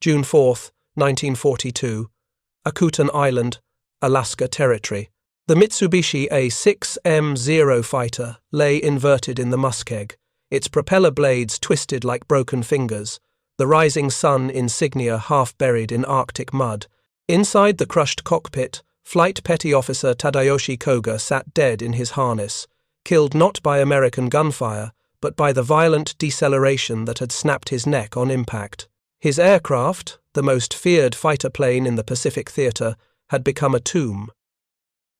June 4, 1942, Akutan Island, Alaska Territory. The Mitsubishi A6M Zero fighter lay inverted in the muskeg, its propeller blades twisted like broken fingers, the rising sun insignia half buried in Arctic mud. Inside the crushed cockpit, Flight Petty Officer Tadayoshi Koga sat dead in his harness, killed not by American gunfire, but by the violent deceleration that had snapped his neck on impact. His aircraft, the most feared fighter plane in the Pacific theater, had become a tomb.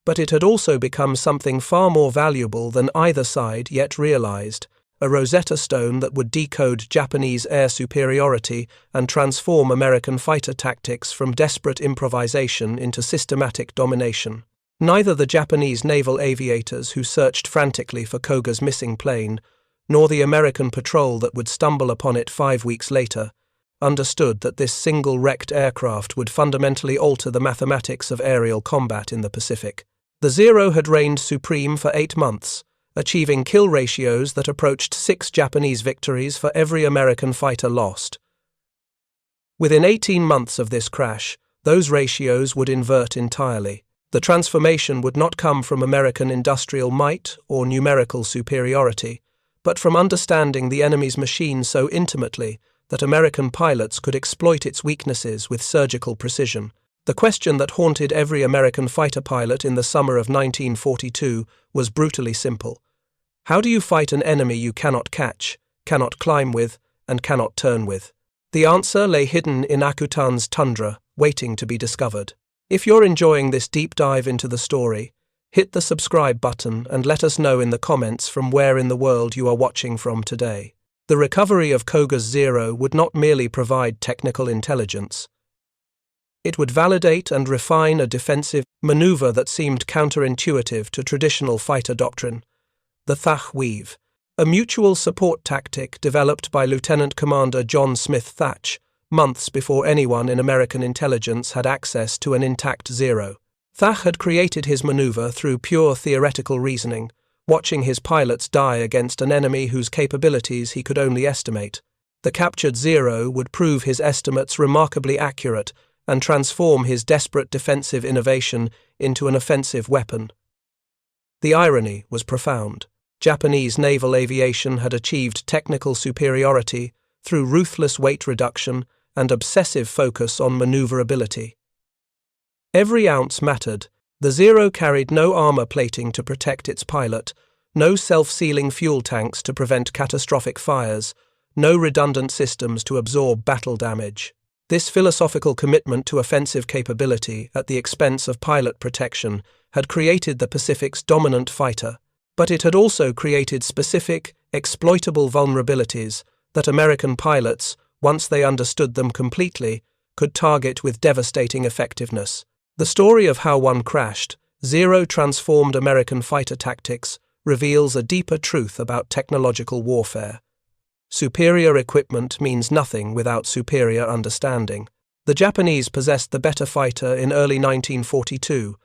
But it had also become something far more valuable than either side yet realized, a Rosetta Stone that would decode Japanese air superiority and transform American fighter tactics from desperate improvisation into systematic domination. Neither the Japanese naval aviators who searched frantically for Koga's missing plane, nor the American patrol that would stumble upon it 5 weeks later, understood that this single wrecked aircraft would fundamentally alter the mathematics of aerial combat in the Pacific. The Zero had reigned supreme for 8 months, achieving kill ratios that approached 6 Japanese victories for every American fighter lost. Within 18 months of this crash, those ratios would invert entirely. The transformation would not come from American industrial might or numerical superiority, but from understanding the enemy's machine so intimately that American pilots could exploit its weaknesses with surgical precision. The question that haunted every American fighter pilot in the summer of 1942 was brutally simple. How do you fight an enemy you cannot catch, cannot climb with, and cannot turn with? The answer lay hidden in Akutan's tundra, waiting to be discovered. If you're enjoying this deep dive into the story, hit the subscribe button and let us know in the comments from where in the world you are watching from today. The recovery of Koga's Zero would not merely provide technical intelligence. It would validate and refine a defensive maneuver that seemed counterintuitive to traditional fighter doctrine, the Thach weave, a mutual support tactic developed by Lieutenant Commander John Smith Thach months before anyone in American intelligence had access to an intact Zero. Thach had created his maneuver through pure theoretical reasoning, watching his pilots die against an enemy whose capabilities he could only estimate. The captured Zero would prove his estimates remarkably accurate and transform his desperate defensive innovation into an offensive weapon. The irony was profound. Japanese naval aviation had achieved technical superiority through ruthless weight reduction and obsessive focus on maneuverability. Every ounce mattered. The Zero carried no armor plating to protect its pilot, no self-sealing fuel tanks to prevent catastrophic fires, no redundant systems to absorb battle damage. This philosophical commitment to offensive capability at the expense of pilot protection had created the Pacific's dominant fighter, but it had also created specific, exploitable vulnerabilities that American pilots, once they understood them completely, could target with devastating effectiveness. The story of how one crashed, Zero transformed American fighter tactics, reveals a deeper truth about technological warfare. Superior equipment means nothing without superior understanding. The Japanese possessed the better fighter in early 1942.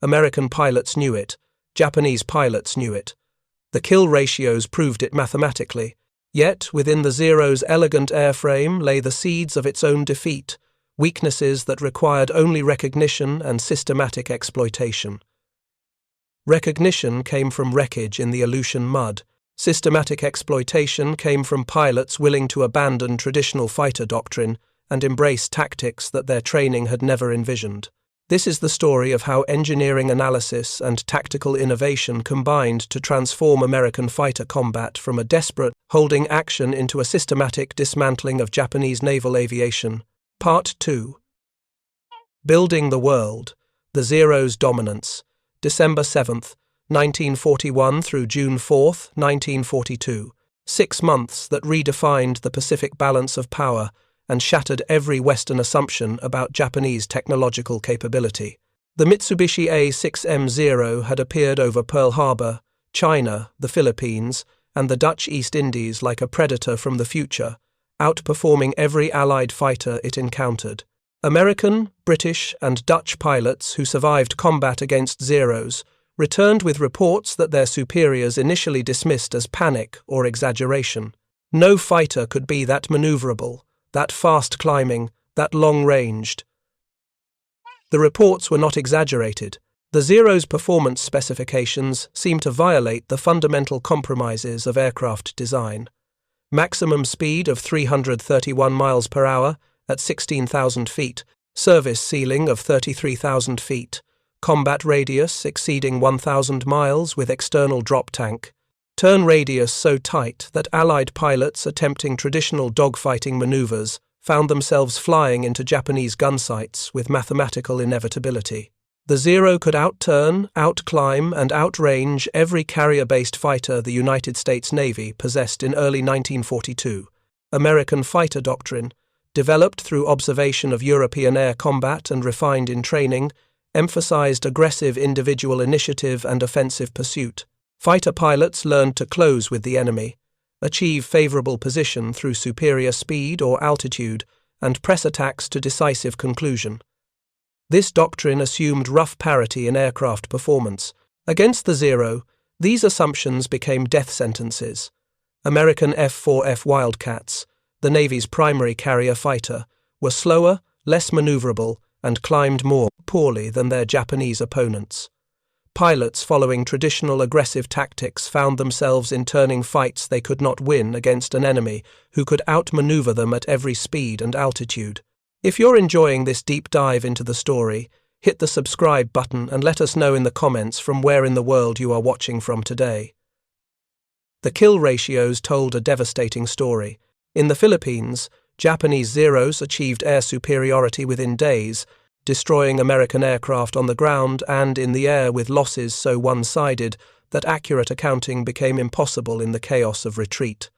American pilots knew it. Japanese pilots knew it. The kill ratios proved it mathematically. Yet, within the Zero's elegant airframe lay the seeds of its own defeat, weaknesses that required only recognition and systematic exploitation. Recognition came from wreckage in the Aleutian mud. Systematic exploitation came from pilots willing to abandon traditional fighter doctrine and embrace tactics that their training had never envisioned. This is the story of how engineering analysis and tactical innovation combined to transform American fighter combat from a desperate holding action into a systematic dismantling of Japanese naval aviation. Part 2. Building the World, the Zero's Dominance, December 7th, 1941 through June 4th, 1942. 6 months that redefined the Pacific balance of power and shattered every Western assumption about Japanese technological capability. The Mitsubishi A6M Zero had appeared over Pearl Harbor, China, the Philippines, and the Dutch East Indies like a predator from the future, outperforming every Allied fighter it encountered. American, British, and Dutch pilots who survived combat against Zeros returned with reports that their superiors initially dismissed as panic or exaggeration. No fighter could be that maneuverable, that fast-climbing, that long-ranged. The reports were not exaggerated. The Zero's performance specifications seem to violate the fundamental compromises of aircraft design. Maximum speed of 331 miles per hour at 16,000 feet, service ceiling of 33,000 feet, combat radius exceeding 1,000 miles with external drop tank, turn radius so tight that Allied pilots attempting traditional dogfighting maneuvers found themselves flying into Japanese gun sites with mathematical inevitability. The Zero could outturn, outclimb, and outrange every carrier-based fighter the United States Navy possessed in early 1942. American fighter doctrine, developed through observation of European air combat and refined in training, emphasized aggressive individual initiative and offensive pursuit. Fighter pilots learned to close with the enemy, achieve favorable position through superior speed or altitude, and press attacks to decisive conclusion. This doctrine assumed rough parity in aircraft performance. Against the Zero, these assumptions became death sentences. American F-4F Wildcats, the Navy's primary carrier fighter, were slower, less maneuverable, and climbed more poorly than their Japanese opponents. Pilots following traditional aggressive tactics found themselves in turning fights they could not win against an enemy who could outmaneuver them at every speed and altitude. If you're enjoying this deep dive into the story, hit the subscribe button and let us know in the comments from where in the world you are watching from today. The kill ratios told a devastating story. In the Philippines, Japanese Zeros achieved air superiority within days, destroying American aircraft on the ground and in the air with losses so one-sided that accurate accounting became impossible in the chaos of retreat.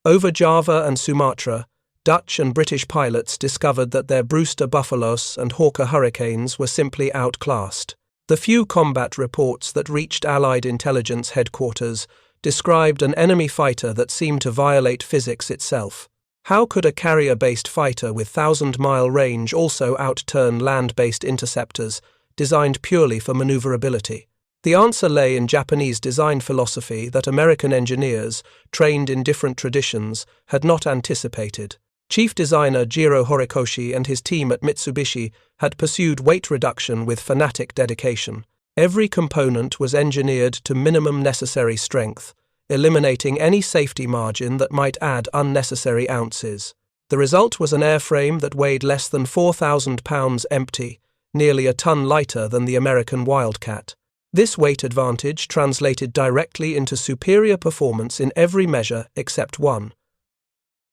Over Java and Sumatra, Dutch and British pilots discovered that their Brewster Buffalos and Hawker Hurricanes were simply outclassed. The few combat reports that reached Allied intelligence headquarters described an enemy fighter that seemed to violate physics itself. How could a carrier-based fighter with 1,000-mile range also outturn land-based interceptors designed purely for maneuverability? The answer lay in Japanese design philosophy that American engineers, trained in different traditions, had not anticipated. Chief designer Jiro Horikoshi and his team at Mitsubishi had pursued weight reduction with fanatic dedication. Every component was engineered to minimum necessary strength, eliminating any safety margin that might add unnecessary ounces. The result was an airframe that weighed less than 4,000 pounds empty, nearly a ton lighter than the American Wildcat. This weight advantage translated directly into superior performance in every measure except one: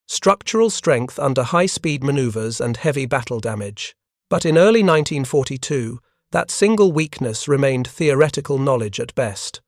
structural strength under high-speed maneuvers and heavy battle damage. But in early 1942, that single weakness remained theoretical knowledge at best.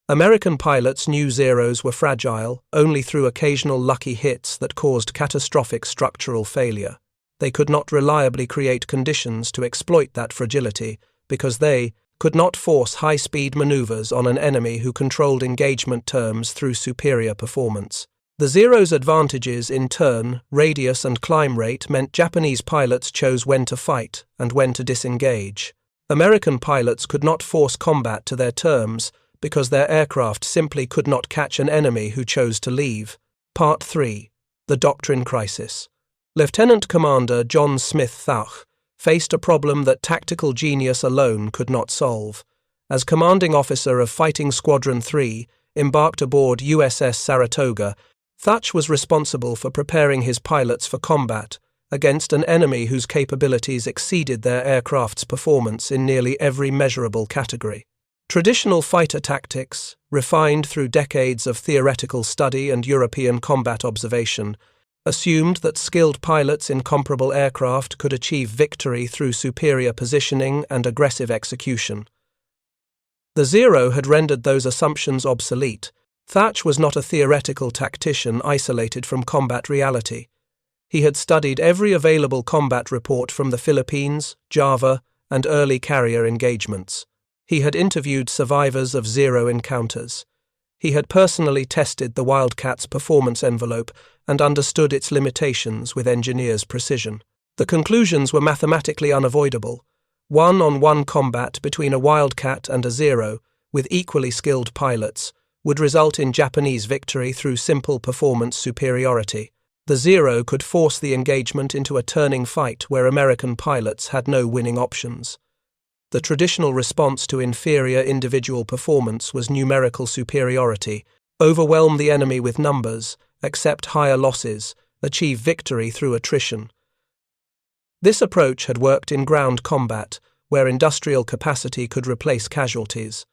American pilots knew Zeros were fragile only through occasional lucky hits that caused catastrophic structural failure. They could not reliably create conditions to exploit that fragility because they could not force high-speed maneuvers on an enemy who controlled engagement terms through superior performance. The Zero's advantages in turn, radius and climb rate meant Japanese pilots chose when to fight and when to disengage. American pilots could not force combat to their terms because their aircraft simply could not catch an enemy who chose to leave. Part 3. The Doctrine Crisis. Lieutenant Commander John Smith Thach faced a problem that tactical genius alone could not solve. As commanding officer of Fighting Squadron 3, embarked aboard USS Saratoga, Thach was responsible for preparing his pilots for combat against an enemy whose capabilities exceeded their aircraft's performance in nearly every measurable category. Traditional fighter tactics, refined through decades of theoretical study and European combat observation, assumed that skilled pilots in comparable aircraft could achieve victory through superior positioning and aggressive execution. The Zero had rendered those assumptions obsolete. Thach was not a theoretical tactician isolated from combat reality. He had studied every available combat report from the Philippines, Java, and early carrier engagements. He had interviewed survivors of Zero encounters. He had personally tested the Wildcat's performance envelope and understood its limitations with engineer's precision. The conclusions were mathematically unavoidable. One-on-one combat between a Wildcat and a Zero, with equally skilled pilots, would result in Japanese victory through simple performance superiority. The Zero could force the engagement into a turning fight where American pilots had no winning options. The traditional response to inferior individual performance was numerical superiority: overwhelm the enemy with numbers, accept higher losses, achieve victory through attrition. This approach had worked in ground combat, where industrial capacity could replace casualties.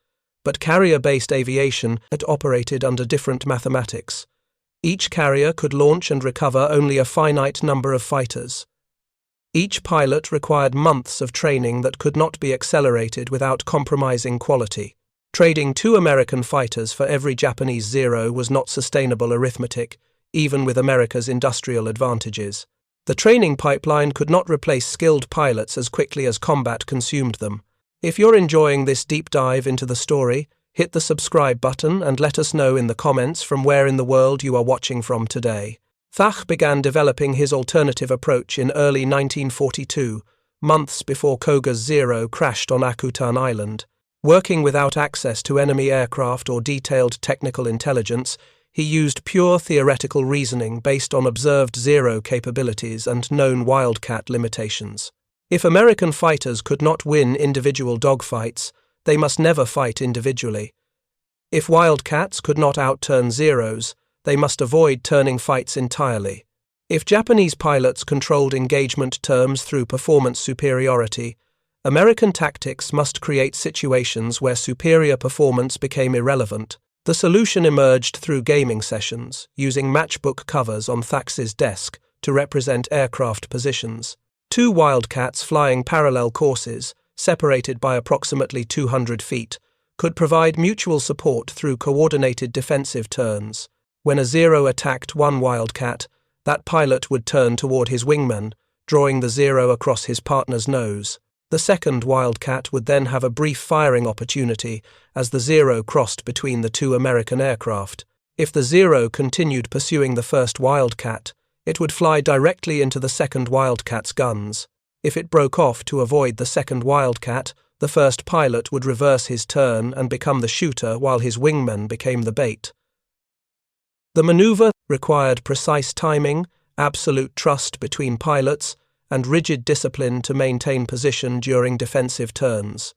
But carrier-based aviation had operated under different mathematics. Each carrier could launch and recover only a finite number of fighters. Each pilot required months of training that could not be accelerated without compromising quality. Trading 2 American fighters for every Japanese Zero was not sustainable arithmetic, even with America's industrial advantages. The training pipeline could not replace skilled pilots as quickly as combat consumed them. If you're enjoying this deep dive into the story, hit the subscribe button and let us know in the comments from where in the world you are watching from today. Thach began developing his alternative approach in early 1942, months before Koga's Zero crashed on Akutan Island. Working without access to enemy aircraft or detailed technical intelligence, he used pure theoretical reasoning based on observed Zero capabilities and known Wildcat limitations. If American fighters could not win individual dogfights, they must never fight individually. If Wildcats could not outturn Zeros, they must avoid turning fights entirely. If Japanese pilots controlled engagement terms through performance superiority, American tactics must create situations where superior performance became irrelevant. The solution emerged through gaming sessions, using matchbook covers on Thach's desk to represent aircraft positions. 2 Wildcats flying parallel courses, separated by approximately 200 feet, could provide mutual support through coordinated defensive turns. When a Zero attacked one Wildcat, that pilot would turn toward his wingman, drawing the Zero across his partner's nose. The second Wildcat would then have a brief firing opportunity as the Zero crossed between the 2 American aircraft. If the Zero continued pursuing the first Wildcat, it would fly directly into the second Wildcat's guns. If it broke off to avoid the second Wildcat, the first pilot would reverse his turn and become the shooter while his wingman became the bait. The maneuver required precise timing, absolute trust between pilots, and rigid discipline to maintain position during defensive turns.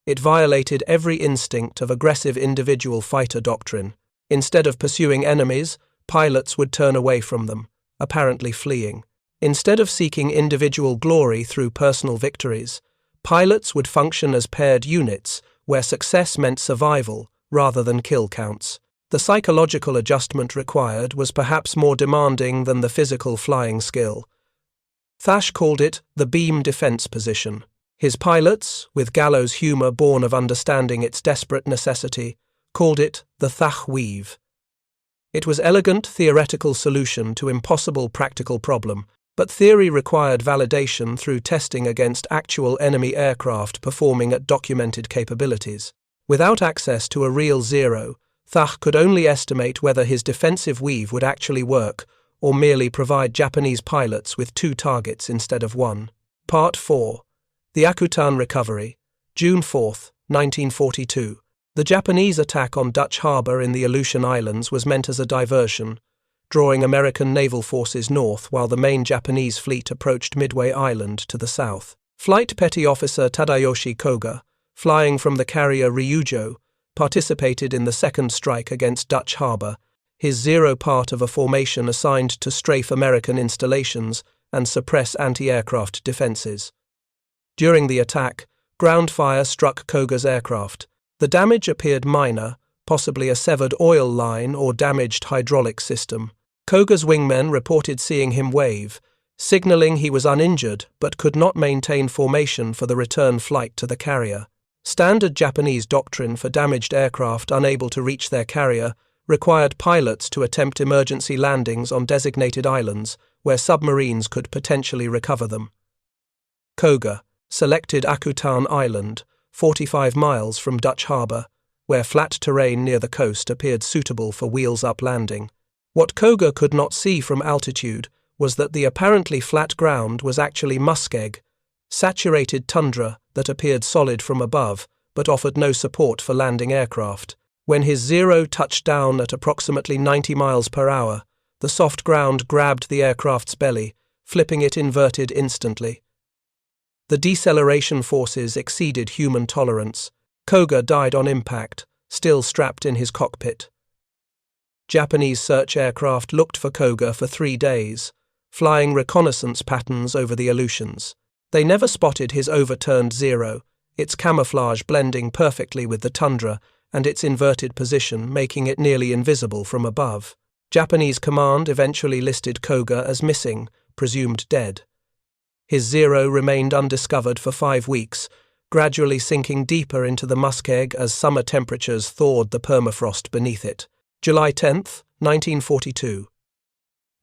It violated every instinct of aggressive individual fighter doctrine. Instead of pursuing enemies, pilots would turn away from them, apparently fleeing. Instead of seeking individual glory through personal victories, pilots would function as paired units where success meant survival rather than kill counts. The psychological adjustment required was perhaps more demanding than the physical flying skill. Thach called it the beam defense position. His pilots, with gallows humor born of understanding its desperate necessity, called it the Thach weave. It was elegant theoretical solution to impossible practical problem, but theory required validation through testing against actual enemy aircraft performing at documented capabilities. Without access to a real Zero, Thach could only estimate whether his defensive weave would actually work or merely provide Japanese pilots with 2 targets instead of 1. Part 4. The Akutan Recovery, June 4, 1942. The Japanese attack on Dutch Harbor in the Aleutian Islands was meant as a diversion, drawing American naval forces north while the main Japanese fleet approached Midway Island to the south. Flight Petty Officer Tadayoshi Koga, flying from the carrier Ryujo, participated in the second strike against Dutch Harbor, his Zero part of a formation assigned to strafe American installations and suppress anti-aircraft defenses. During the attack, ground fire struck Koga's aircraft. The damage appeared minor, possibly a severed oil line or damaged hydraulic system. Koga's wingmen reported seeing him wave, signaling he was uninjured but could not maintain formation for the return flight to the carrier. Standard Japanese doctrine for damaged aircraft unable to reach their carrier required pilots to attempt emergency landings on designated islands where submarines could potentially recover them. Koga selected Akutan Island, 45 miles from Dutch Harbor, where flat terrain near the coast appeared suitable for wheels-up landing. What Koga could not see from altitude was that the apparently flat ground was actually muskeg, saturated tundra that appeared solid from above but offered no support for landing aircraft. When his Zero touched down at approximately 90 miles per hour, The soft ground grabbed the aircraft's belly, flipping it inverted instantly. The deceleration forces exceeded human tolerance. Koga died on impact, still strapped in his cockpit. Japanese search aircraft looked for Koga for 3 days, flying reconnaissance patterns over the Aleutians. They never spotted his overturned Zero, its camouflage blending perfectly with the tundra and its inverted position making it nearly invisible from above. Japanese command eventually listed Koga as missing, presumed dead. His Zero remained undiscovered for 5 weeks, gradually sinking deeper into the muskeg as summer temperatures thawed the permafrost beneath it. July 10, 1942.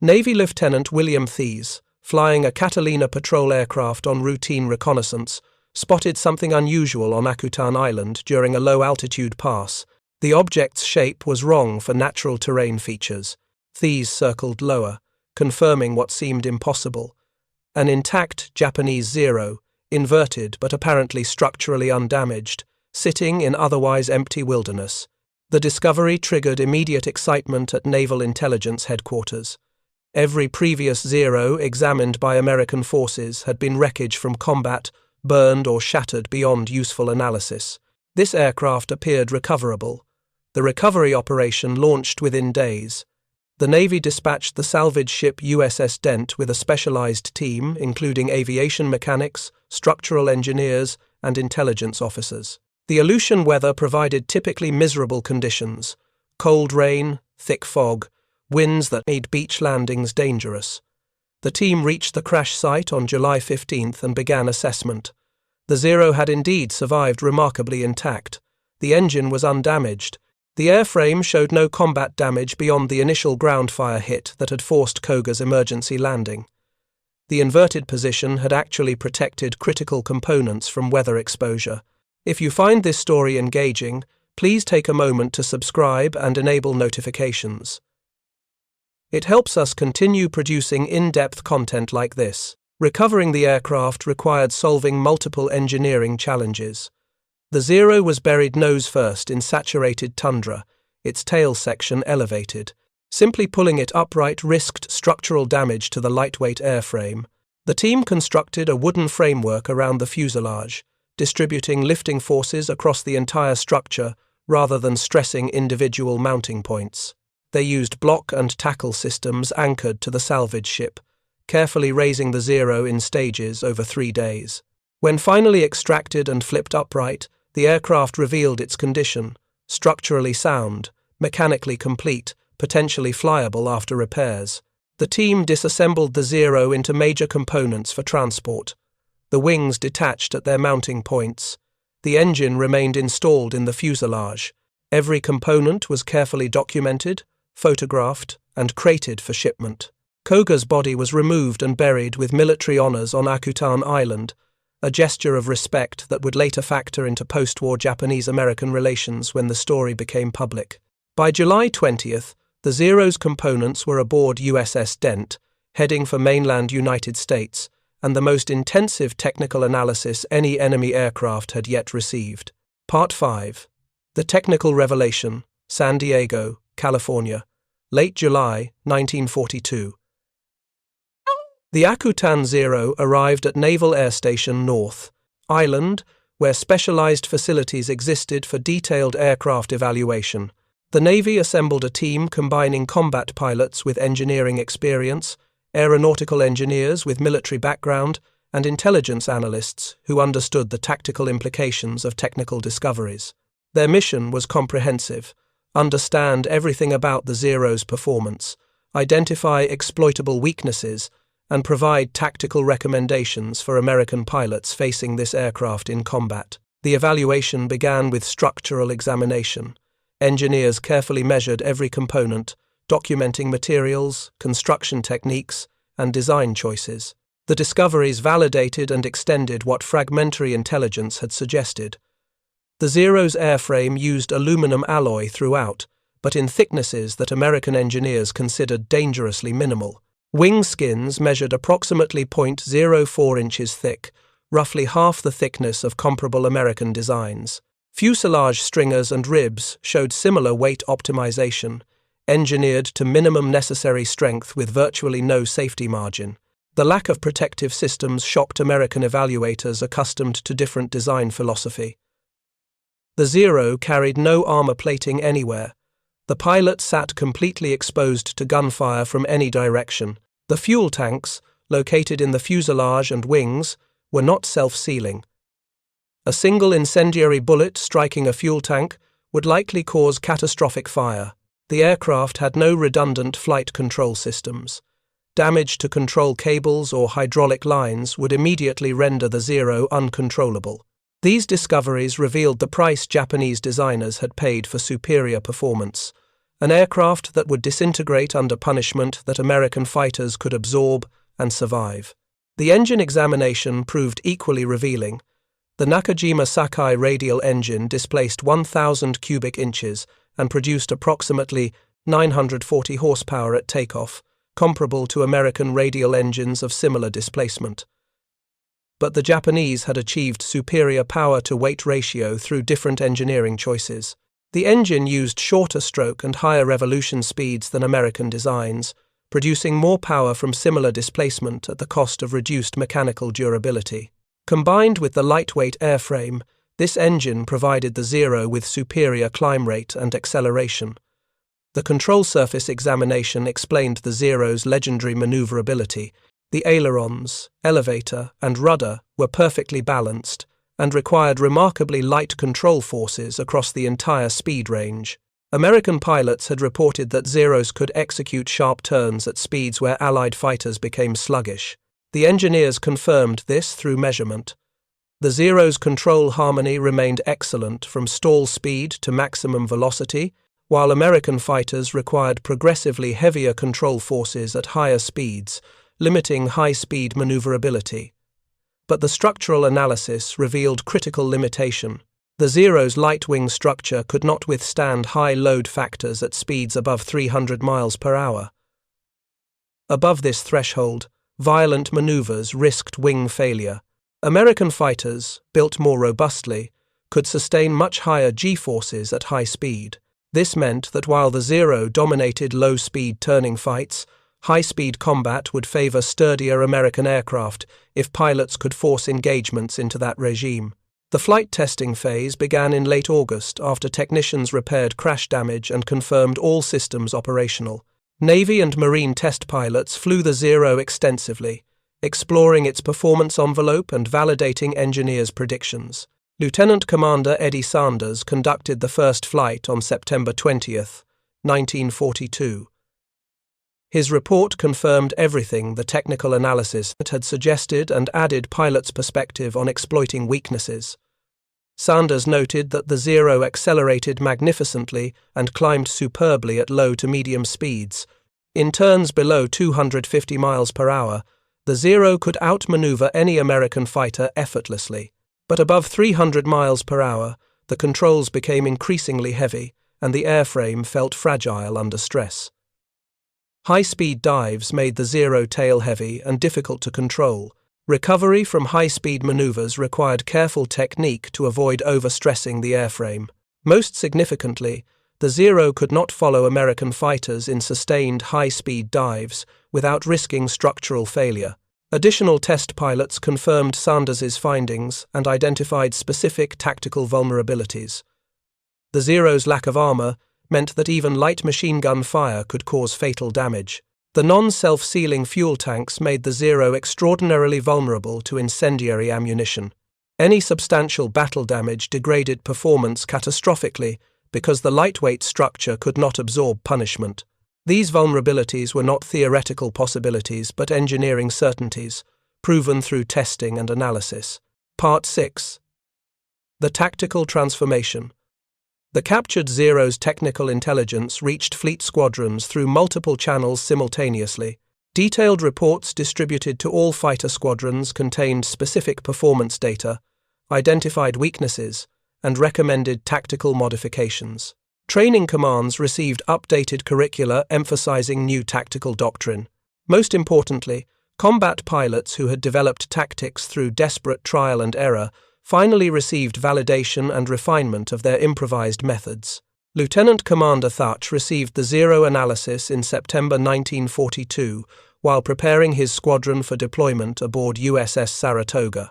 Navy Lieutenant William Thach, flying a Catalina patrol aircraft on routine reconnaissance, spotted something unusual on Akutan Island during a low-altitude pass. The object's shape was wrong for natural terrain features. Thach circled lower, confirming what seemed impossible. An intact Japanese Zero, inverted but apparently structurally undamaged, sitting in otherwise empty wilderness. The discovery triggered immediate excitement at Naval Intelligence Headquarters. Every previous Zero examined by American forces had been wreckage from combat, burned or shattered beyond useful analysis. This aircraft appeared recoverable. The recovery operation launched within days. The Navy dispatched the salvage ship USS Dent with a specialized team, including aviation mechanics, structural engineers, and intelligence officers. The Aleutian weather provided typically miserable conditions: cold rain, thick fog, winds that made beach landings dangerous. The team reached the crash site on July 15th and began assessment. The Zero had indeed survived remarkably intact. The engine was undamaged. The airframe showed no combat damage beyond the initial ground fire hit that had forced Koga's emergency landing. The inverted position had actually protected critical components from weather exposure. If you find this story engaging, please take a moment to subscribe and enable notifications. It helps us continue producing in-depth content like this. Recovering the aircraft required solving multiple engineering challenges. The Zero was buried nose first in saturated tundra, its tail section elevated. Simply pulling it upright risked structural damage to the lightweight airframe. The team constructed a wooden framework around the fuselage, distributing lifting forces across the entire structure rather than stressing individual mounting points. They used block and tackle systems anchored to the salvage ship, carefully raising the Zero in stages over 3 days. When finally extracted and flipped upright, the aircraft revealed its condition: structurally sound, mechanically complete, potentially flyable after repairs. The team disassembled the Zero into major components for transport. The wings detached at their mounting points. The engine remained installed in the fuselage. Every component was carefully documented, photographed, and crated for shipment. Koga's body was removed and buried with military honors on Akutan Island, a gesture of respect that would later factor into post-war Japanese-American relations when the story became public. By July 20th, the Zero's components were aboard USS Dent, heading for mainland United States, and the most intensive technical analysis any enemy aircraft had yet received. Part 5. The Technical Revelation, San Diego, California, late July 1942. The Akutan Zero arrived at Naval Air Station North Island, where specialized facilities existed for detailed aircraft evaluation. The Navy assembled a team combining combat pilots with engineering experience, aeronautical engineers with military background, and intelligence analysts who understood the tactical implications of technical discoveries. Their mission was comprehensive: understand everything about the Zero's performance, identify exploitable weaknesses, and provide tactical recommendations for American pilots facing this aircraft in combat. The evaluation began with structural examination. Engineers carefully measured every component, documenting materials, construction techniques, and design choices. The discoveries validated and extended what fragmentary intelligence had suggested. The Zero's airframe used aluminum alloy throughout, but in thicknesses that American engineers considered dangerously minimal. Wing skins measured approximately 0.04 inches thick, roughly half the thickness of comparable American designs. Fuselage stringers and ribs showed similar weight optimization. engineered to minimum necessary strength with virtually no safety margin. The lack of protective systems shocked American evaluators accustomed to different design philosophy. The Zero carried no armor plating anywhere. The pilot sat completely exposed to gunfire from any direction. The fuel tanks, located in the fuselage and wings, were not self-sealing. A single incendiary bullet striking a fuel tank would likely cause catastrophic fire. The aircraft had no redundant flight control systems. Damage to control cables or hydraulic lines would immediately render the Zero uncontrollable. These discoveries revealed the price Japanese designers had paid for superior performance, an aircraft that would disintegrate under punishment that American fighters could absorb and survive. The engine examination proved equally revealing. The Nakajima Sakai radial engine displaced 1,000 cubic inches and produced approximately 940 horsepower at takeoff, comparable to American radial engines of similar displacement. But the Japanese had achieved superior power-to-weight ratio through different engineering choices. The engine used shorter stroke and higher revolution speeds than American designs, producing more power from similar displacement at the cost of reduced mechanical durability. Combined with the lightweight airframe, this engine provided the Zero with superior climb rate and acceleration. The control surface examination explained the Zero's legendary maneuverability. The ailerons, elevator, and rudder were perfectly balanced and required remarkably light control forces across the entire speed range. American pilots had reported that Zeros could execute sharp turns at speeds where Allied fighters became sluggish. The engineers confirmed this through measurement. The Zero's control harmony remained excellent from stall speed to maximum velocity, while American fighters required progressively heavier control forces at higher speeds, limiting high-speed maneuverability. But the structural analysis revealed critical limitation. The Zero's light-wing structure could not withstand high load factors at speeds above 300 miles per hour. Above this threshold, violent maneuvers risked wing failure. American fighters, built more robustly, could sustain much higher G-forces at high speed. This meant that while the Zero dominated low-speed turning fights, high-speed combat would favor sturdier American aircraft if pilots could force engagements into that regime. The flight testing phase began in late August after technicians repaired crash damage and confirmed all systems operational. Navy and Marine test pilots flew the Zero extensively, exploring its performance envelope and validating engineers' predictions. Lieutenant Commander Eddie Sanders conducted the first flight on September 20, 1942. His report confirmed everything the technical analysis had suggested and added pilots' perspective on exploiting weaknesses. Sanders noted that the Zero accelerated magnificently and climbed superbly at low to medium speeds. In turns below 250 miles per hour, the Zero could outmaneuver any American fighter effortlessly. But above 300 miles per hour, the controls became increasingly heavy and the airframe felt fragile under stress. High-speed dives made the Zero tail-heavy and difficult to control. Recovery from high-speed maneuvers required careful technique to avoid overstressing the airframe. Most significantly, the Zero could not follow American fighters in sustained high-speed dives without risking structural failure. Additional test pilots confirmed Sanders's findings and identified specific tactical vulnerabilities. The Zero's lack of armor meant that even light machine gun fire could cause fatal damage. The non-self-sealing fuel tanks made the Zero extraordinarily vulnerable to incendiary ammunition. Any substantial battle damage degraded performance catastrophically because the lightweight structure could not absorb punishment. These vulnerabilities were not theoretical possibilities but engineering certainties, proven through testing and analysis. Part 6. The Tactical Transformation. The captured Zero's technical intelligence reached fleet squadrons through multiple channels simultaneously. Detailed reports distributed to all fighter squadrons contained specific performance data, identified weaknesses, and recommended tactical modifications. Training commands received updated curricula emphasizing new tactical doctrine. Most importantly, combat pilots who had developed tactics through desperate trial and error finally received validation and refinement of their improvised methods. Lieutenant Commander Thach received the Zero analysis in September 1942 while preparing his squadron for deployment aboard USS Saratoga.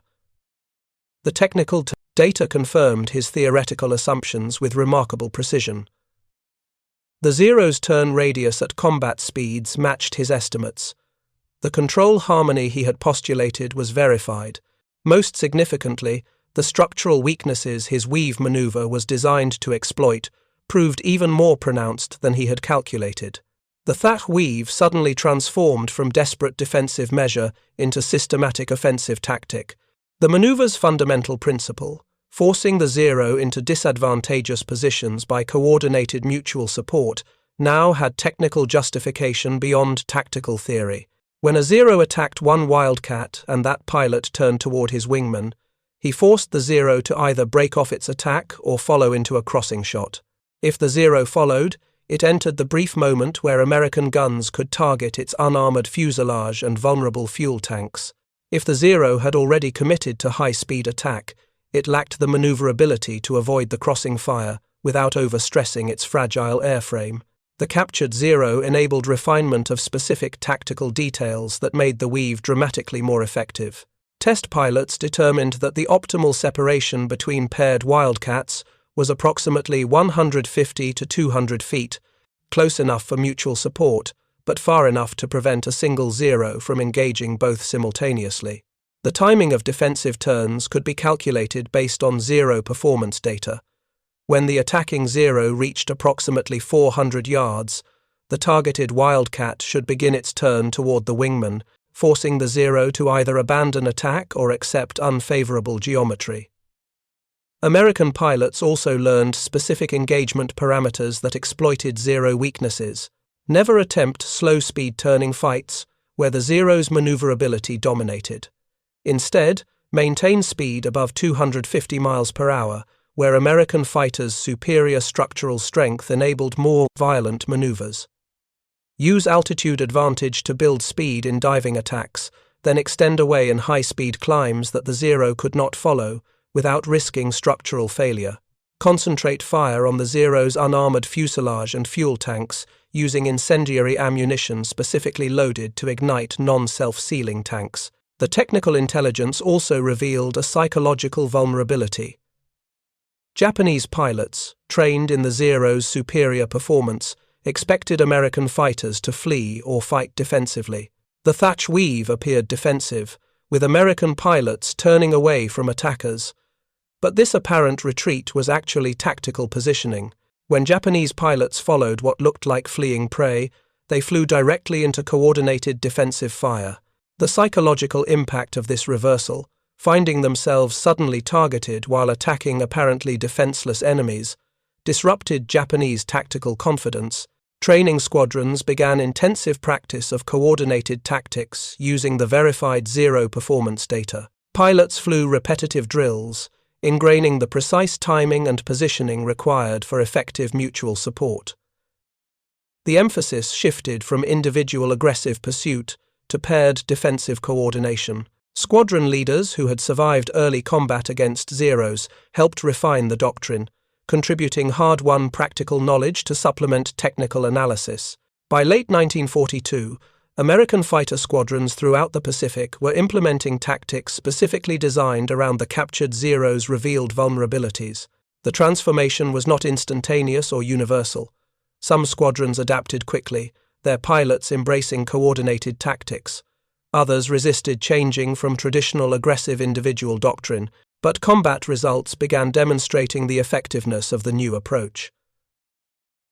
The technical data confirmed his theoretical assumptions with remarkable precision. The Zero's turn radius at combat speeds matched his estimates. The control harmony he had postulated was verified. Most significantly, the structural weaknesses his weave maneuver was designed to exploit proved even more pronounced than he had calculated. The Thach weave suddenly transformed from desperate defensive measure into systematic offensive tactic. The maneuver's fundamental principle, forcing the Zero into disadvantageous positions by coordinated mutual support, now had technical justification beyond tactical theory. When a Zero attacked one Wildcat and that pilot turned toward his wingman, he forced the Zero to either break off its attack or follow into a crossing shot. If the Zero followed, it entered the brief moment where American guns could target its unarmored fuselage and vulnerable fuel tanks. If the Zero had already committed to high-speed attack, it lacked the maneuverability to avoid the crossing fire without overstressing its fragile airframe. The captured Zero enabled refinement of specific tactical details that made the weave dramatically more effective. Test pilots determined that the optimal separation between paired Wildcats was approximately 150 to 200 feet, close enough for mutual support, but far enough to prevent a single Zero from engaging both simultaneously. The timing of defensive turns could be calculated based on Zero performance data. When the attacking Zero reached approximately 400 yards, the targeted Wildcat should begin its turn toward the wingman, forcing the Zero to either abandon attack or accept unfavorable geometry. American pilots also learned specific engagement parameters that exploited Zero weaknesses. Never attempt slow-speed turning fights where the Zero's maneuverability dominated. Instead, maintain speed above 250 miles per hour, where American fighters' superior structural strength enabled more violent maneuvers. Use altitude advantage to build speed in diving attacks, then extend away in high-speed climbs that the Zero could not follow, without risking structural failure. Concentrate fire on the Zero's unarmored fuselage and fuel tanks, using incendiary ammunition specifically loaded to ignite non-self-sealing tanks. The technical intelligence also revealed a psychological vulnerability. Japanese pilots, trained in the Zero's superior performance, expected American fighters to flee or fight defensively. The Thach weave appeared defensive, with American pilots turning away from attackers. But this apparent retreat was actually tactical positioning. When Japanese pilots followed what looked like fleeing prey, they flew directly into coordinated defensive fire. The psychological impact of this reversal, finding themselves suddenly targeted while attacking apparently defenseless enemies, disrupted Japanese tactical confidence. Training squadrons began intensive practice of coordinated tactics using the verified Zero performance data. Pilots flew repetitive drills, ingraining the precise timing and positioning required for effective mutual support. The emphasis shifted from individual aggressive pursuit to paired defensive coordination. Squadron leaders who had survived early combat against Zeros helped refine the doctrine, contributing hard-won practical knowledge to supplement technical analysis. By late 1942, American fighter squadrons throughout the Pacific were implementing tactics specifically designed around the captured Zero's revealed vulnerabilities. The transformation was not instantaneous or universal. Some squadrons adapted quickly, their pilots embracing coordinated tactics. Others resisted changing from traditional aggressive individual doctrine, but combat results began demonstrating the effectiveness of the new approach.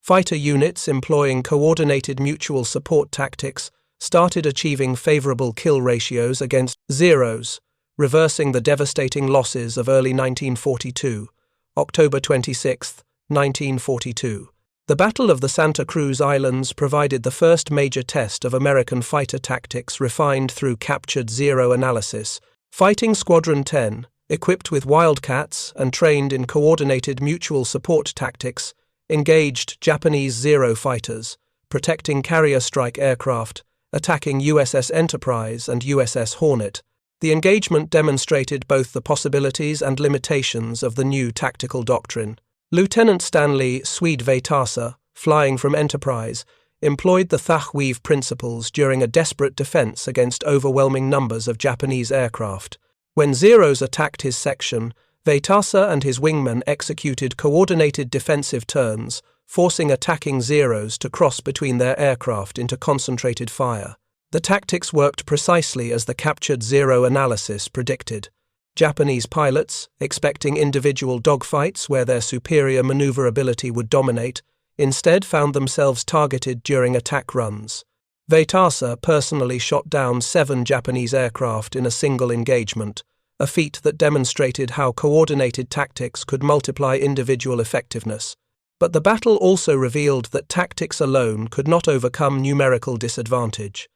Fighter units employing coordinated mutual support tactics started achieving favorable kill ratios against Zeros, reversing the devastating losses of early 1942, October 26, 1942. The Battle of the Santa Cruz Islands provided the first major test of American fighter tactics refined through captured Zero analysis. Fighting Squadron 10, equipped with Wildcats and trained in coordinated mutual support tactics, engaged Japanese Zero fighters, protecting carrier strike aircraft, attacking USS Enterprise and USS Hornet. The engagement demonstrated both the possibilities and limitations of the new tactical doctrine. Lieutenant Stanley Swede Veitasa, flying from Enterprise, employed the Thach weave principles during a desperate defense against overwhelming numbers of Japanese aircraft. When Zeros attacked his section, Veitasa and his wingmen executed coordinated defensive turns, forcing attacking Zeros to cross between their aircraft into concentrated fire. The tactics worked precisely as the captured Zero analysis predicted. Japanese pilots, expecting individual dogfights where their superior maneuverability would dominate, instead found themselves targeted during attack runs. Veitasa personally shot down 7 Japanese aircraft in a single engagement, a feat that demonstrated how coordinated tactics could multiply individual effectiveness. But the battle also revealed that tactics alone could not overcome numerical disadvantage.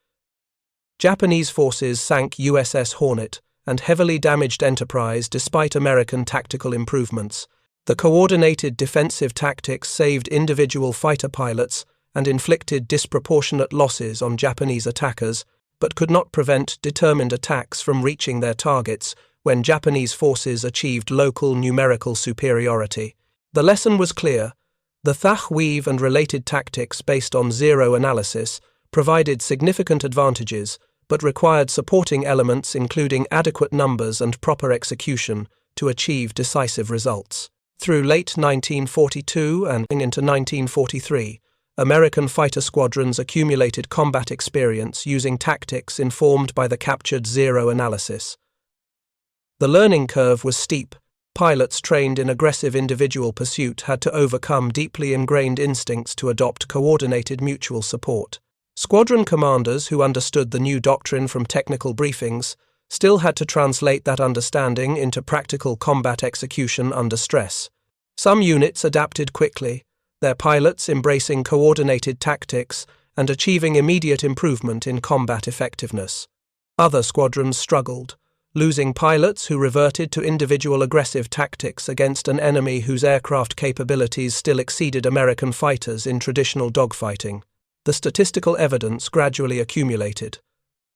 Japanese forces sank USS Hornet and heavily damaged Enterprise despite American tactical improvements. The coordinated defensive tactics saved individual fighter pilots and inflicted disproportionate losses on Japanese attackers, but could not prevent determined attacks from reaching their targets when Japanese forces achieved local numerical superiority. The lesson was clear. The Thach weave and related tactics based on Zero analysis provided significant advantages, but required supporting elements including adequate numbers and proper execution to achieve decisive results. Through late 1942 and into 1943, American fighter squadrons accumulated combat experience using tactics informed by the captured Zero analysis. The learning curve was steep. Pilots trained in aggressive individual pursuit had to overcome deeply ingrained instincts to adopt coordinated mutual support. Squadron commanders who understood the new doctrine from technical briefings still had to translate that understanding into practical combat execution under stress. Some units adapted quickly, their pilots embracing coordinated tactics and achieving immediate improvement in combat effectiveness. Other squadrons struggled, losing pilots who reverted to individual aggressive tactics against an enemy whose aircraft capabilities still exceeded American fighters in traditional dogfighting. The statistical evidence gradually accumulated.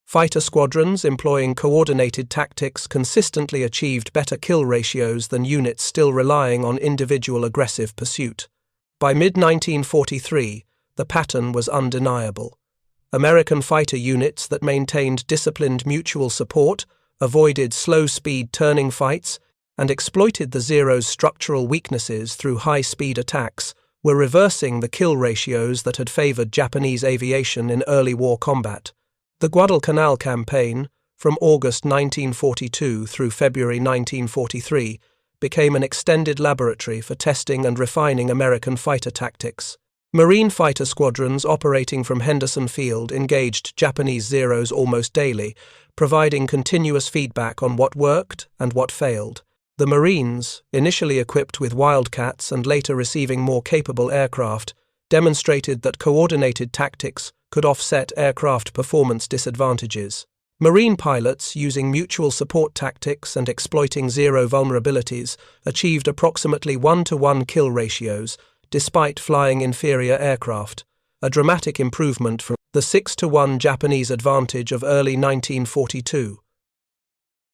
Fighter squadrons employing coordinated tactics consistently achieved better kill ratios than units still relying on individual aggressive pursuit. By mid-1943, the pattern was undeniable. American fighter units that maintained disciplined mutual support, avoided slow-speed turning fights, and exploited the Zero's structural weaknesses through high-speed attacks were reversing the kill ratios that had favored Japanese aviation in early war combat. The Guadalcanal campaign, from August 1942 through February 1943, became an extended laboratory for testing and refining American fighter tactics. Marine fighter squadrons operating from Henderson Field engaged Japanese Zeros almost daily, providing continuous feedback on what worked and what failed. The Marines, initially equipped with Wildcats and later receiving more capable aircraft, demonstrated that coordinated tactics could offset aircraft performance disadvantages. Marine pilots, using mutual support tactics and exploiting Zero vulnerabilities, achieved approximately 1-to-1 kill ratios, despite flying inferior aircraft, a dramatic improvement from the 6-to-1 Japanese advantage of early 1942.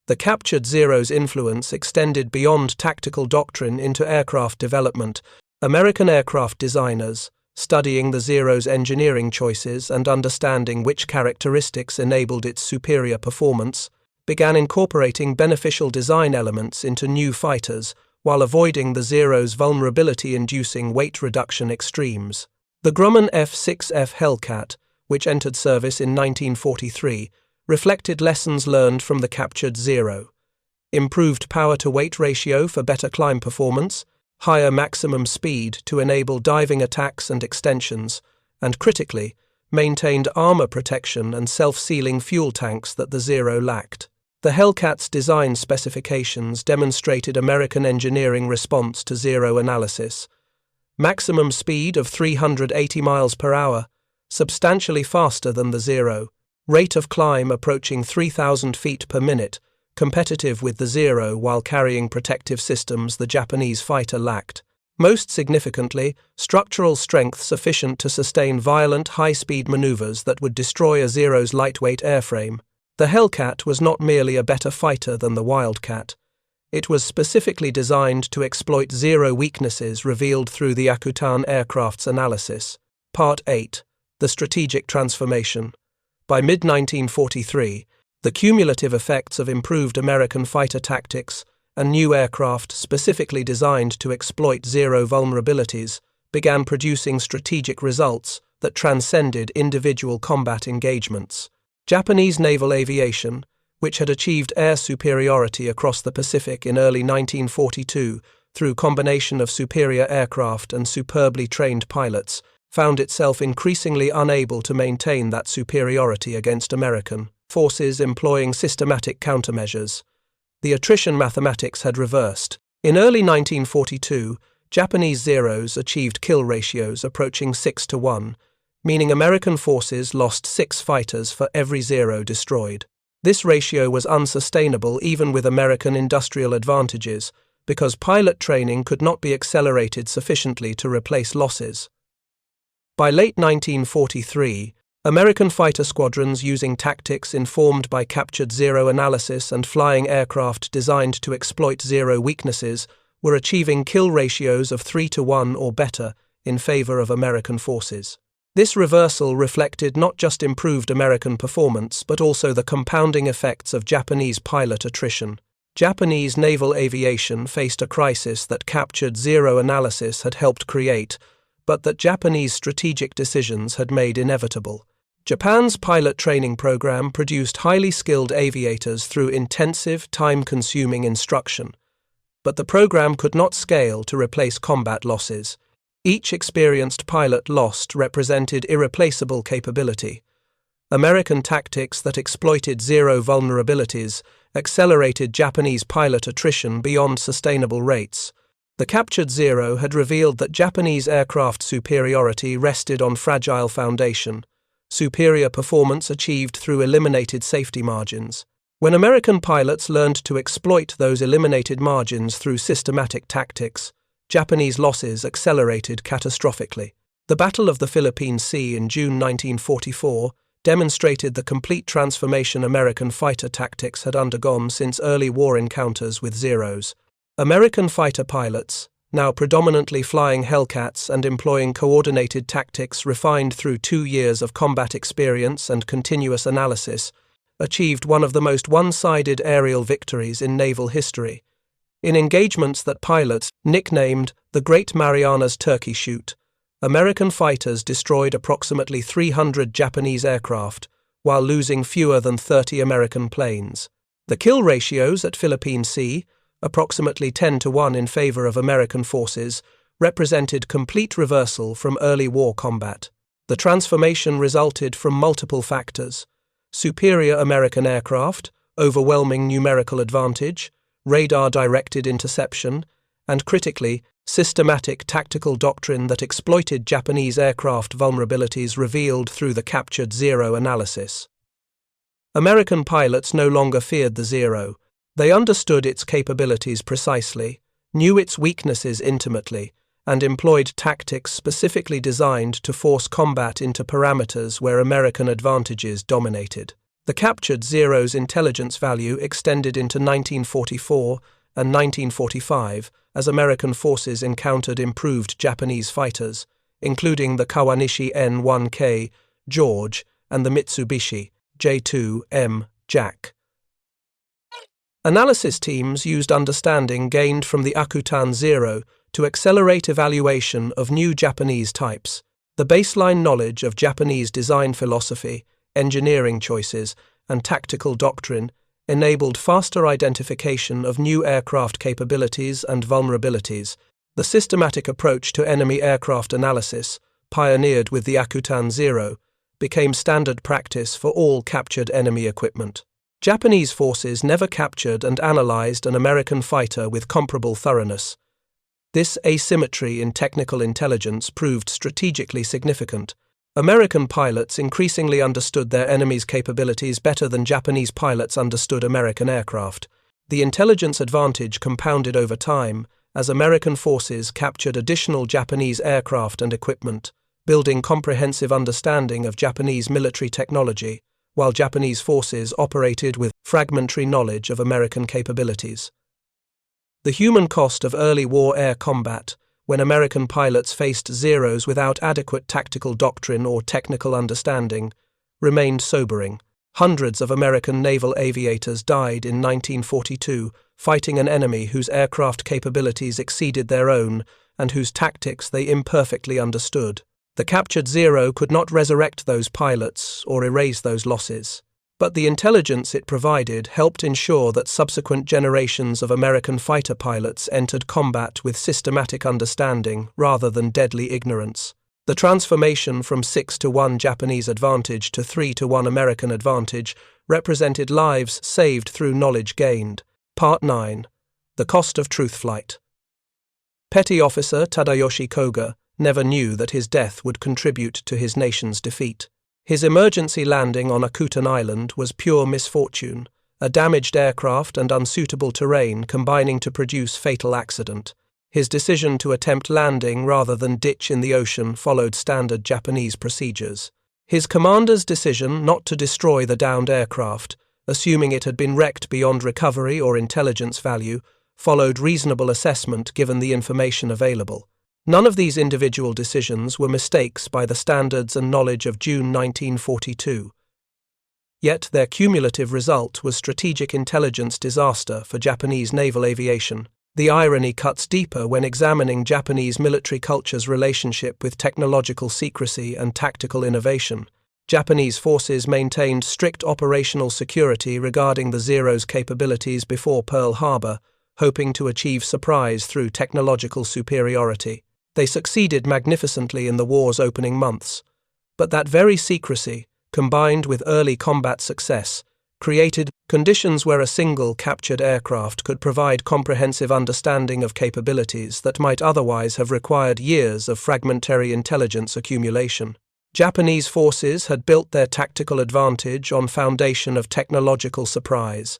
The captured Zero's influence extended beyond tactical doctrine into aircraft development. American aircraft designers, studying the Zero's engineering choices and understanding which characteristics enabled its superior performance, began incorporating beneficial design elements into new fighters while avoiding the Zero's vulnerability-inducing weight reduction extremes. The Grumman F-6F Hellcat, which entered service in 1943, reflected lessons learned from the captured Zero: improved power-to-weight ratio for better climb performance, higher maximum speed to enable diving attacks and extensions, and critically, maintained armor protection and self-sealing fuel tanks that the Zero lacked. The Hellcat's design specifications demonstrated American engineering response to Zero analysis. Maximum speed of 380 miles per hour, substantially faster than the Zero. Rate of climb approaching 3,000 feet per minute, competitive with the Zero while carrying protective systems the Japanese fighter lacked. Most significantly, structural strength sufficient to sustain violent, high-speed maneuvers that would destroy a Zero's lightweight airframe. The Hellcat was not merely a better fighter than the Wildcat. It was specifically designed to exploit Zero weaknesses revealed through the Akutan aircraft's analysis. Part 8. The Strategic Transformation. By mid-1943, the cumulative effects of improved American fighter tactics and new aircraft specifically designed to exploit Zero vulnerabilities began producing strategic results that transcended individual combat engagements. Japanese naval aviation, which had achieved air superiority across the Pacific in early 1942 through combination of superior aircraft and superbly trained pilots, found itself increasingly unable to maintain that superiority against American forces employing systematic countermeasures. The attrition mathematics had reversed. In early 1942, Japanese Zeros achieved kill ratios approaching 6-1, meaning American forces lost 6 fighters for every Zero destroyed. This ratio was unsustainable even with American industrial advantages, because pilot training could not be accelerated sufficiently to replace losses. By late 1943, American fighter squadrons using tactics informed by captured Zero analysis and flying aircraft designed to exploit Zero weaknesses were achieving kill ratios of 3-1 or better in favor of American forces. This reversal reflected not just improved American performance but also the compounding effects of Japanese pilot attrition. Japanese naval aviation faced a crisis that captured Zero analysis had helped create, but that Japanese strategic decisions had made inevitable. Japan's pilot training program produced highly skilled aviators through intensive, time-consuming instruction, but the program could not scale to replace combat losses. Each experienced pilot lost represented irreplaceable capability. American tactics that exploited Zero vulnerabilities accelerated Japanese pilot attrition beyond sustainable rates. The captured Zero had revealed that Japanese aircraft superiority rested on fragile foundation, superior performance achieved through eliminated safety margins. When American pilots learned to exploit those eliminated margins through systematic tactics, Japanese losses accelerated catastrophically. The Battle of the Philippine Sea in June 1944 demonstrated the complete transformation American fighter tactics had undergone since early war encounters with Zeros. American fighter pilots, now predominantly flying Hellcats and employing coordinated tactics refined through 2 years of combat experience and continuous analysis, achieved one of the most one-sided aerial victories in naval history. In engagements that pilots nicknamed the Great Marianas Turkey Shoot, American fighters destroyed approximately 300 Japanese aircraft, while losing fewer than 30 American planes. The kill ratios at Philippine Sea, approximately 10-1 in favor of American forces, represented complete reversal from early war combat. The transformation resulted from multiple factors: superior American aircraft, overwhelming numerical advantage, radar-directed interception, and critically, systematic tactical doctrine that exploited Japanese aircraft vulnerabilities revealed through the captured Zero analysis. American pilots no longer feared the Zero. They understood its capabilities precisely, knew its weaknesses intimately, and employed tactics specifically designed to force combat into parameters where American advantages dominated. The captured Zero's intelligence value extended into 1944 and 1945 as American forces encountered improved Japanese fighters, including the Kawanishi N-1K George and the Mitsubishi J-2M Jack. Analysis teams used understanding gained from the Akutan Zero to accelerate evaluation of new Japanese types. The baseline knowledge of Japanese design philosophy, engineering choices, and tactical doctrine enabled faster identification of new aircraft capabilities and vulnerabilities. The systematic approach to enemy aircraft analysis, pioneered with the Akutan Zero, became standard practice for all captured enemy equipment. Japanese forces never captured and analyzed an American fighter with comparable thoroughness. This asymmetry in technical intelligence proved strategically significant. American pilots increasingly understood their enemy's capabilities better than Japanese pilots understood American aircraft. The intelligence advantage compounded over time as American forces captured additional Japanese aircraft and equipment, building comprehensive understanding of Japanese military technology, while Japanese forces operated with fragmentary knowledge of American capabilities. The human cost of early war air combat, when American pilots faced Zeros without adequate tactical doctrine or technical understanding, remained sobering. Hundreds of American naval aviators died in 1942 fighting an enemy whose aircraft capabilities exceeded their own and whose tactics they imperfectly understood. The captured Zero could not resurrect those pilots or erase those losses, but the intelligence it provided helped ensure that subsequent generations of American fighter pilots entered combat with systematic understanding rather than deadly ignorance. The transformation from 6-1 Japanese advantage to 3-1 American advantage represented lives saved through knowledge gained. Part 9. The Cost of Truth Flight. Petty Officer Tadayoshi Koga never knew that his death would contribute to his nation's defeat. His emergency landing on Akutan Island was pure misfortune, a damaged aircraft and unsuitable terrain combining to produce fatal accident. His decision to attempt landing rather than ditch in the ocean followed standard Japanese procedures. His commander's decision not to destroy the downed aircraft, assuming it had been wrecked beyond recovery or intelligence value, followed reasonable assessment given the information available. None of these individual decisions were mistakes by the standards and knowledge of June 1942. Yet their cumulative result was strategic intelligence disaster for Japanese naval aviation. The irony cuts deeper when examining Japanese military culture's relationship with technological secrecy and tactical innovation. Japanese forces maintained strict operational security regarding the Zero's capabilities before Pearl Harbor, hoping to achieve surprise through technological superiority. They succeeded magnificently in the war's opening months, but that very secrecy, combined with early combat success, created conditions where a single captured aircraft could provide comprehensive understanding of capabilities that might otherwise have required years of fragmentary intelligence accumulation. Japanese forces had built their tactical advantage on foundation of technological surprise.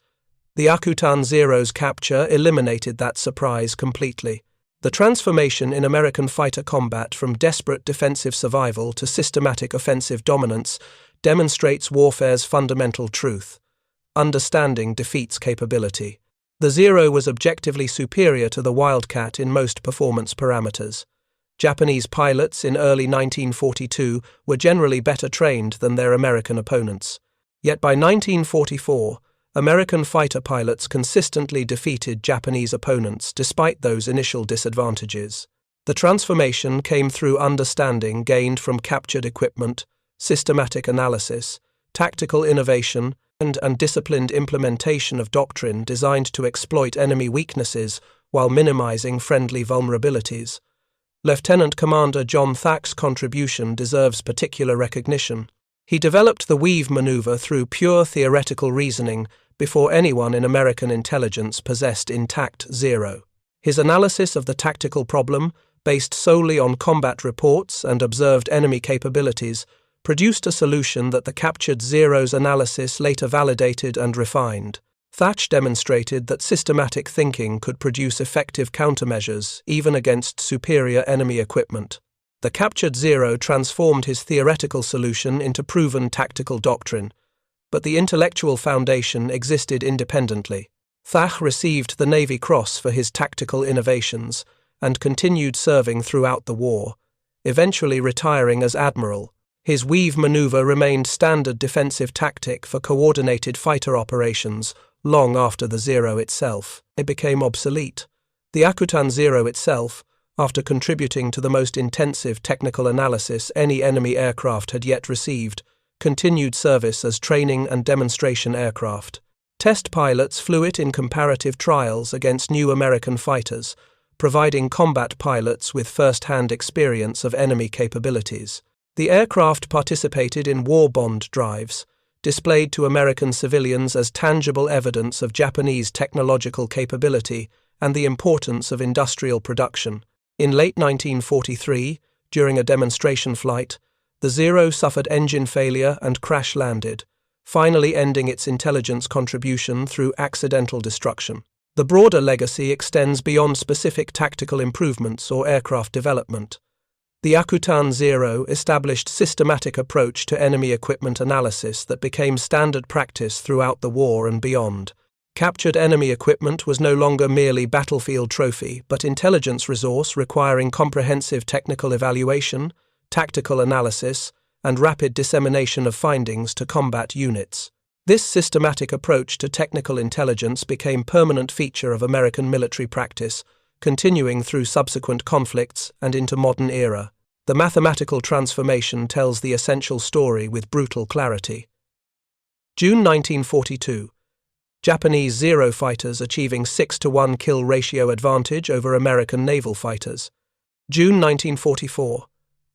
The Akutan Zero's capture eliminated that surprise completely. The transformation in American fighter combat from desperate defensive survival to systematic offensive dominance demonstrates warfare's fundamental truth. Understanding defeats capability. The Zero was objectively superior to the Wildcat in most performance parameters. Japanese pilots in early 1942 were generally better trained than their American opponents. Yet by 1944, American fighter pilots consistently defeated Japanese opponents despite those initial disadvantages. The transformation came through understanding gained from captured equipment, systematic analysis, tactical innovation, and disciplined implementation of doctrine designed to exploit enemy weaknesses while minimizing friendly vulnerabilities. Lieutenant Commander John Thach's contribution deserves particular recognition. He developed the weave maneuver through pure theoretical reasoning before anyone in American intelligence possessed intact Zero. His analysis of the tactical problem, based solely on combat reports and observed enemy capabilities, produced a solution that the captured Zero's analysis later validated and refined. Thach demonstrated that systematic thinking could produce effective countermeasures even against superior enemy equipment. The captured Zero transformed his theoretical solution into proven tactical doctrine, but the intellectual foundation existed independently. Thach received the Navy Cross for his tactical innovations and continued serving throughout the war, eventually retiring as admiral. His weave maneuver remained standard defensive tactic for coordinated fighter operations long after the Zero itself. It became obsolete. The Akutan Zero itself, after contributing to the most intensive technical analysis any enemy aircraft had yet received, continued service as training and demonstration aircraft. Test pilots flew it in comparative trials against new American fighters, providing combat pilots with first-hand experience of enemy capabilities. The aircraft participated in war bond drives, displayed to American civilians as tangible evidence of Japanese technological capability and the importance of industrial production. In late 1943, during a demonstration flight, the Zero suffered engine failure and crash-landed, finally ending its intelligence contribution through accidental destruction. The broader legacy extends beyond specific tactical improvements or aircraft development. The Akutan Zero established systematic approach to enemy equipment analysis that became standard practice throughout the war and beyond. Captured enemy equipment was no longer merely battlefield trophy, but intelligence resource requiring comprehensive technical evaluation, tactical analysis, and rapid dissemination of findings to combat units. This systematic approach to technical intelligence became a permanent feature of American military practice, continuing through subsequent conflicts and into modern era. The mathematical transformation tells the essential story with brutal clarity. June 1942. Japanese Zero fighters achieving 6-to-1 kill ratio advantage over American naval fighters. June 1944.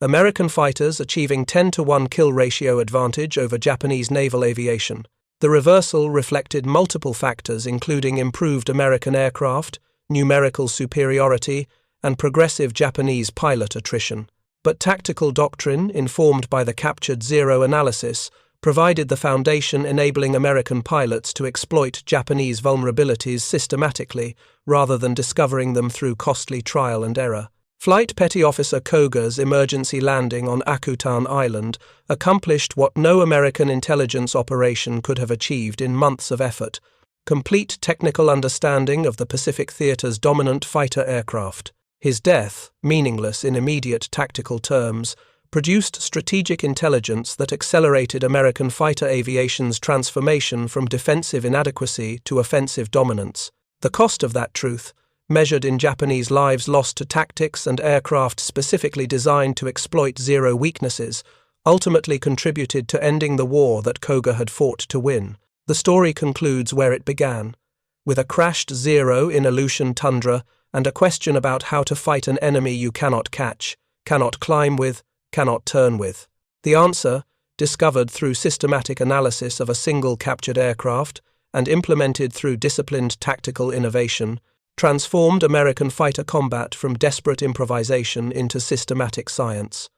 American fighters achieving 10-to-1 kill ratio advantage over Japanese naval aviation. The reversal reflected multiple factors including improved American aircraft, numerical superiority, and progressive Japanese pilot attrition. But tactical doctrine, informed by the captured Zero analysis, provided the foundation enabling American pilots to exploit Japanese vulnerabilities systematically rather than discovering them through costly trial and error. Flight Petty Officer Koga's emergency landing on Akutan Island accomplished what no American intelligence operation could have achieved in months of effort: complete technical understanding of the Pacific Theater's dominant fighter aircraft. His death, meaningless in immediate tactical terms, produced strategic intelligence that accelerated American fighter aviation's transformation from defensive inadequacy to offensive dominance. The cost of that truth, measured in Japanese lives lost to tactics and aircraft specifically designed to exploit Zero weaknesses, ultimately contributed to ending the war that Koga had fought to win. The story concludes where it began, with a crashed Zero in Aleutian tundra and a question about how to fight an enemy you cannot catch, cannot climb with, cannot turn with. The answer, discovered through systematic analysis of a single captured aircraft and implemented through disciplined tactical innovation, transformed American fighter combat from desperate improvisation into systematic science.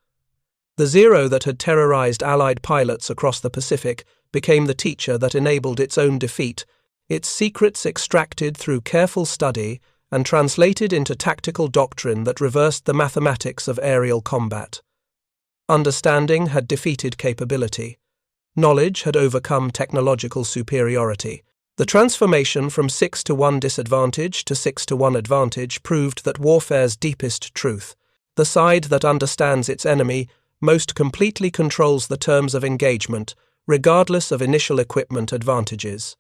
The Zero that had terrorized Allied pilots across the Pacific became the teacher that enabled its own defeat, its secrets extracted through careful study and translated into tactical doctrine that reversed the mathematics of aerial combat. Understanding had defeated capability. Knowledge had overcome technological superiority. The transformation from 6-to-1 disadvantage to 6-to-1 advantage proved that warfare's deepest truth, the side that understands its enemy, most completely controls the terms of engagement, regardless of initial equipment advantages.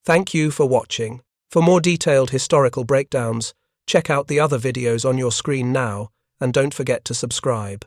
Thank you for watching. For more detailed historical breakdowns, check out the other videos on your screen now, and don't forget to subscribe.